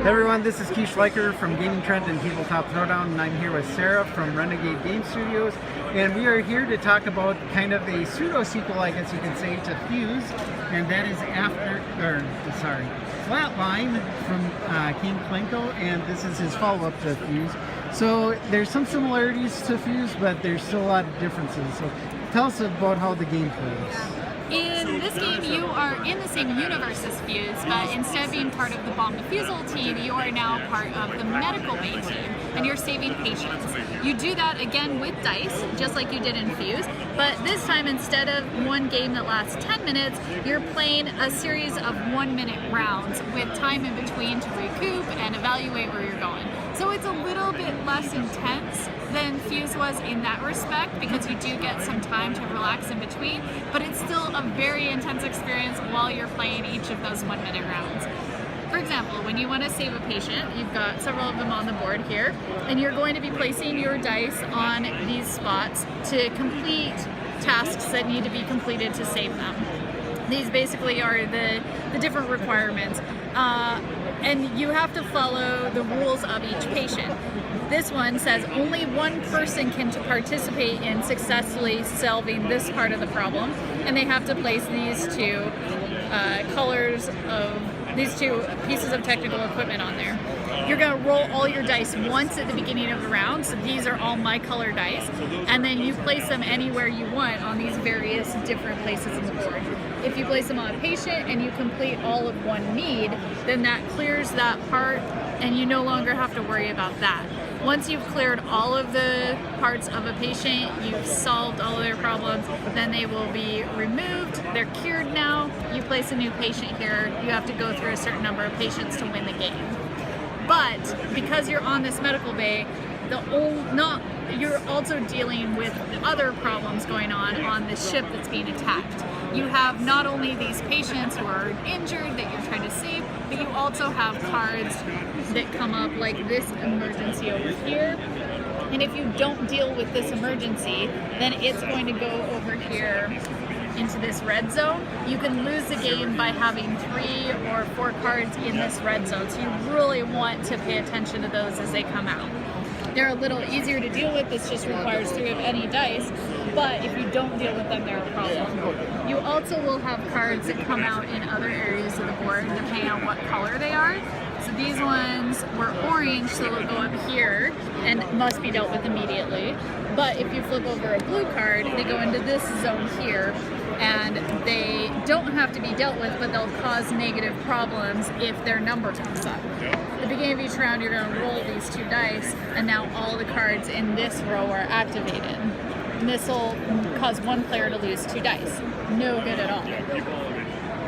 Hey everyone, this is Schleicher from Gaming Trend and Tabletop Throwdown, and I'm here with Sara from Renegade Games Studios, and we are here to talk about kind of a pseudo-sequel, I guess you could say, to Fuse, and that is Flatline from King Plinko, and this is his follow-up to Fuse. So there's some similarities to Fuse, but there's still a lot of differences. So tell us about how the game plays. In this game, you are in the same universe as Fuse, but instead of being part of the bomb defusal team, you are now part of the medical bay team, and you're saving patients. You do that again with dice, just like you did in Fuse, but this time instead of one game that lasts 10 minutes, you're playing a series of 1-minute rounds with time in between to recoup and evaluate where you're going. So it's a little bit less intense than Fuse was in that respect, because you do get some time to relax in between, but it's still a very intense experience while you're playing each of those 1-minute rounds. For example, when you want to save a patient, you've got several of them on the board here, and you're going to be placing your dice on these spots to complete tasks that need to be completed to save them. These basically are the different requirements. And you have to follow the rules of each patient. This one says only one person can participate in successfully solving this part of the problem, and they have to place these two pieces of technical equipment on there. You're going to roll all your dice once at the beginning of the round, so these are all my color dice, and then you place them anywhere you want on these various different places in the board. If you place them on a patient and you complete all of one need, then that clears that part and you no longer have to worry about that. Once you've cleared all of the parts of a patient, you've solved all of their problems, then they will be removed. They're cured now. You place a new patient here. You have to go through a certain number of patients to win the game. But because you're on this medical bay, you're also dealing with other problems going on the ship that's being attacked. You have not only these patients who are injured that you're trying to save, but you also have cards that come up like this emergency over here. And if you don't deal with this emergency, then it's going to go over here into this red zone. You can lose the game by having 3 or 4 cards in this red zone. So you really want to pay attention to those as they come out. They're a little easier to deal with. This just requires 3 of any dice, but if you don't deal with them, they're a problem. You also will have cards that come out in other areas of the board depending on what color they are. So these ones were orange, so they'll go up here and must be dealt with immediately. But if you flip over a blue card, they go into this zone here, and they don't have to be dealt with, but they'll cause negative problems if their number comes up. At the beginning of each round, you're going to roll these 2 dice, and now all the cards in this row are activated. And this will cause one player to lose 2 dice. No good at all.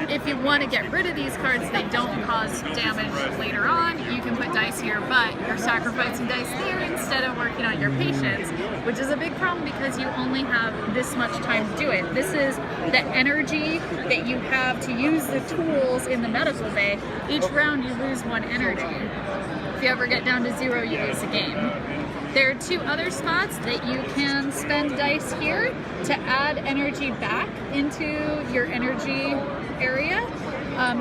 If you want to get rid of these cards, they don't cause damage later on, you can put dice here, but you're sacrificing dice there instead of working on your patients, which is a big problem because you only have this much time to do it. This is the energy that you have to use the tools in the medical bay. Each round you lose 1 energy. If you ever get down to 0, you lose the game. There are 2 other spots that you can spend dice here to add energy back into your energy area.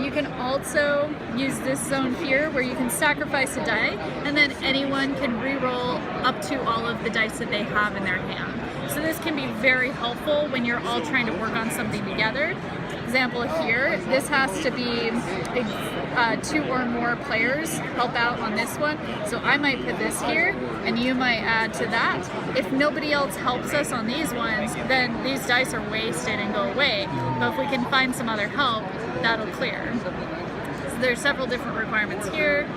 You can also use this zone here where you can sacrifice a die, and then anyone can re-roll up to all of the dice that they have in their hand. So this can be very helpful when you're all trying to work on something together. Example here, this has to be 2 or more players help out on this one. So I might put this here and you might add to that. If nobody else helps us on these ones, then these dice are wasted and go away. But if we can find some other help, that'll clear. So there's several different requirements here.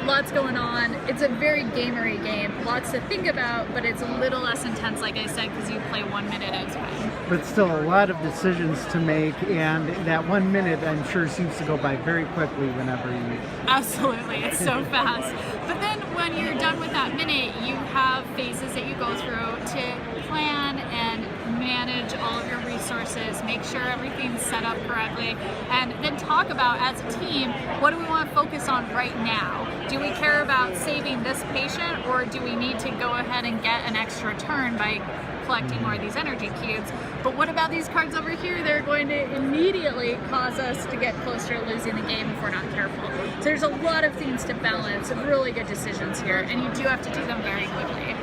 Lots going on. It's a very gamery game. Lots to think about, but it's a little less intense, like I said, because you play 1 minute at a time. But still a lot of decisions to make, and that 1 minute, I'm sure, seems to go by very quickly whenever you... Absolutely, it's so fast. But then when you're done with that minute, you have phases that you go through to plan and manage all of your resources, make sure everything's set up correctly, and then talk about, as a team, what do we want to focus on right now? Do we care about saving this patient, or do we need to go ahead and get an extra turn by collecting more of these energy cubes. But what about these cards over here? They're going to immediately cause us to get closer to losing the game if we're not careful. So there's a lot of things to balance, really good decisions here, and you do have to do them very quickly.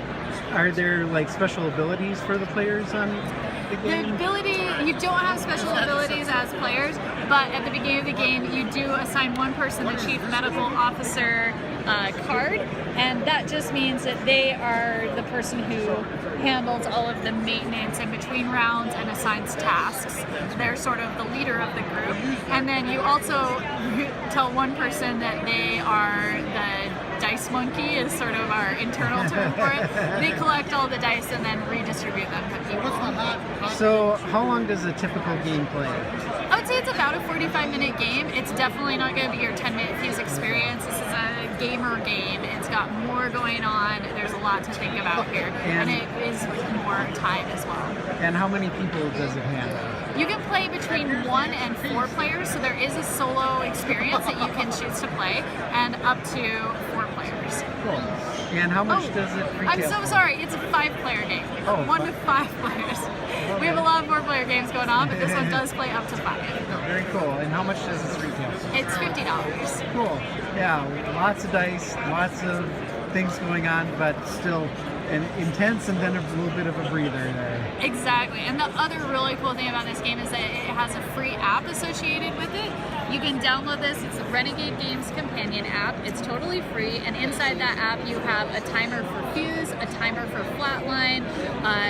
Are there like special abilities for the players on the game? The ability, you don't have special abilities as players, but at the beginning of the game you do assign one person the Chief Medical Officer card, and that just means that they are the person who handles all of the maintenance in between rounds and assigns tasks. They're sort of the leader of the group. And then you also tell one person that they are the dice monkey, is sort of our internal term for it. They collect all the dice and then redistribute them to people. So how long does a typical game play? I would say it's about a 45-minute game. It's definitely not going to be your 10-minute Fuse experience. This is a gamer game. It's got more going on. There's a lot to think about here. And it is more time as well. And how many people does it handle? You can play between 1 and 4 players, so there is a solo experience that you can choose to play, and up to 4 players. Cool. And how much does it retail? I'm so sorry, it's a 5-player game. 1 to 5 players. We have a lot of 4-player games going on, but this one does play up to 5. Very cool. And how much does this retail? It's $50. Cool. Yeah, lots of dice, lots of things going on, but still intense, and then a little bit of a breather there. Exactly. And the other really cool thing about this game is that it has a free app associated with it. You can download this. It's the Renegade Games Companion app. It's totally free, and inside that app you have a timer for Fuse, a timer for Flatline,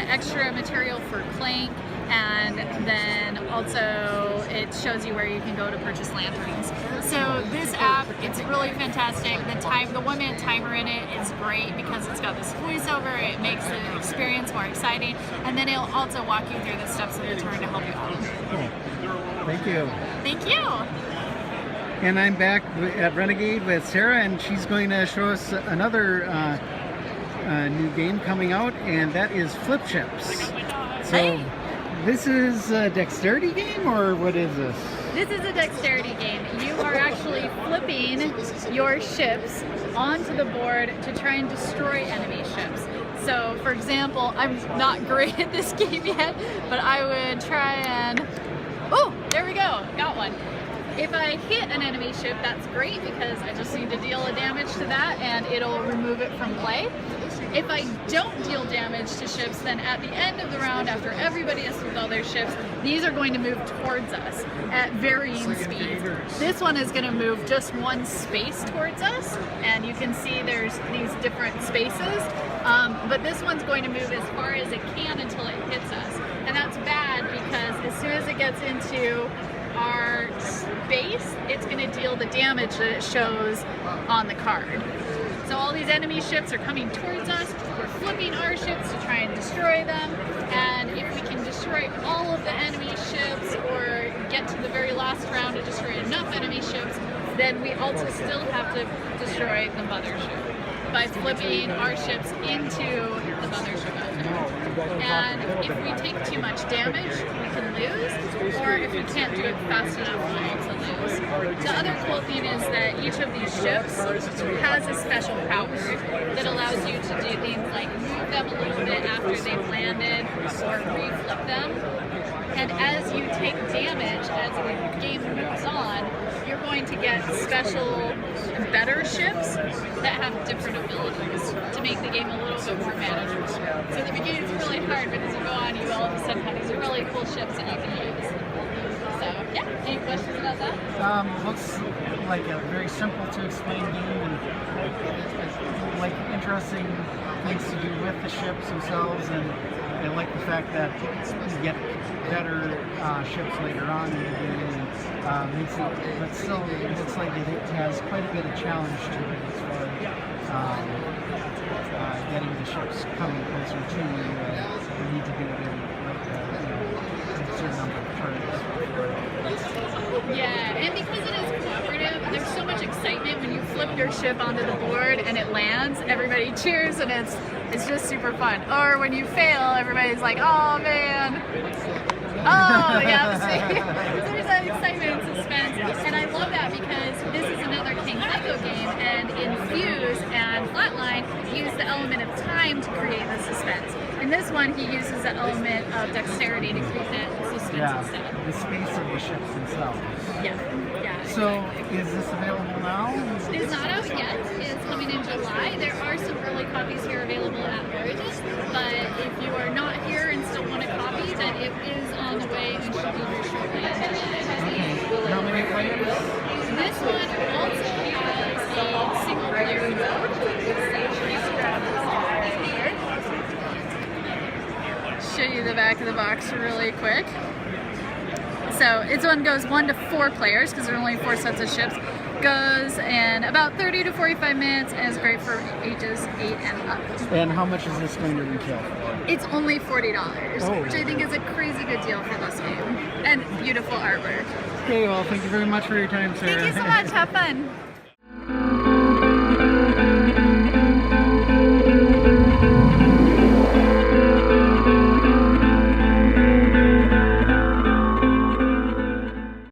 extra material for Clank, and then also it shows you where you can go to purchase lanterns. So this app, it's really fantastic. The 1-minute timer in it is great because it's got this voiceover. It makes the experience more exciting, and then it'll also walk you through the steps of the turn to help you out. Cool. Thank you. Thank you. And I'm back at Renegade with Sara, and she's going to show us another new game coming out, and that is Flipships. So Hey. This is a dexterity game, or what is this? This is a dexterity game. You are actually flipping your ships onto the board to try and destroy enemy ships. So, for example, I'm not great at this game yet, but I would try and... Oh, there we go, got one. If I hit an enemy ship, that's great because I just need to deal a damage to that and it'll remove it from play. If I don't deal damage to ships, then at the end of the round, after everybody has flipped all their ships, these are going to move towards us at varying speeds. This one is going to move just one space towards us, and you can see there's these different spaces, but this one's going to move as far as it can until it hits us. And that's bad because as soon as it gets into our space, it's going to deal the damage that it shows on the card. So all these enemy ships are coming towards us, we're flipping our ships to try and destroy them, and if we can destroy all of the enemy ships or get to the very last round to destroy enough enemy ships, then we also still have to destroy the mothership by flipping our ships into the mothership out there. And if we take too much damage, we can lose, or if we can't do it fast enough, we'll also lose. The other cool thing is that each of these ships has a special power that allows you to do things like move them a little bit after they've landed or reflip them. And as you take damage, as the game moves on, you're going to get special, better ships that have different abilities to make the game a little bit more manageable. So at the beginning it's really hard, but as you go on, you all of a sudden have these really cool ships that you can use. So, yeah, any questions about that? Looks like a very simple to explain game, and like interesting things to do with the ships themselves, and I like the fact that you get better ships later on in the game, and makes it, but still it looks like it has quite a bit of challenge to it as far as getting the ships coming closer to you. You need to do it in like a certain number of turns. Yeah, and because it is cooperative, there's so much excitement when you flip your ship onto the board and it lands, everybody cheers, and it's just super fun. Or when you fail, everybody's like, oh man. Oh, yeah, so there's that excitement and suspense, and I love that because this is another King Lego game, and in Fuse and Flatline, use the element of time to create the suspense. In this one, he uses the element of dexterity to create that existence instead. The space of the ships themselves. Yeah. So, is this available now? It is not out yet. It's coming in July. There are some early copies here available at Origin, but if you are not here and still want a copy, then it is on the way and should be here shortly. Okay. How many players? This one also has a single player mode. Show you the back of the box really quick. So this one goes 1 to 4 players because there are only 4 sets of ships. Goes in about 30 to 45 minutes and is great for ages 8 and up. And how much is this going to retail for? It's only $40, which I think is a crazy good deal for this game. And beautiful artwork. Okay, well, thank you very much for your time, Sarah. Thank you so much. Have fun.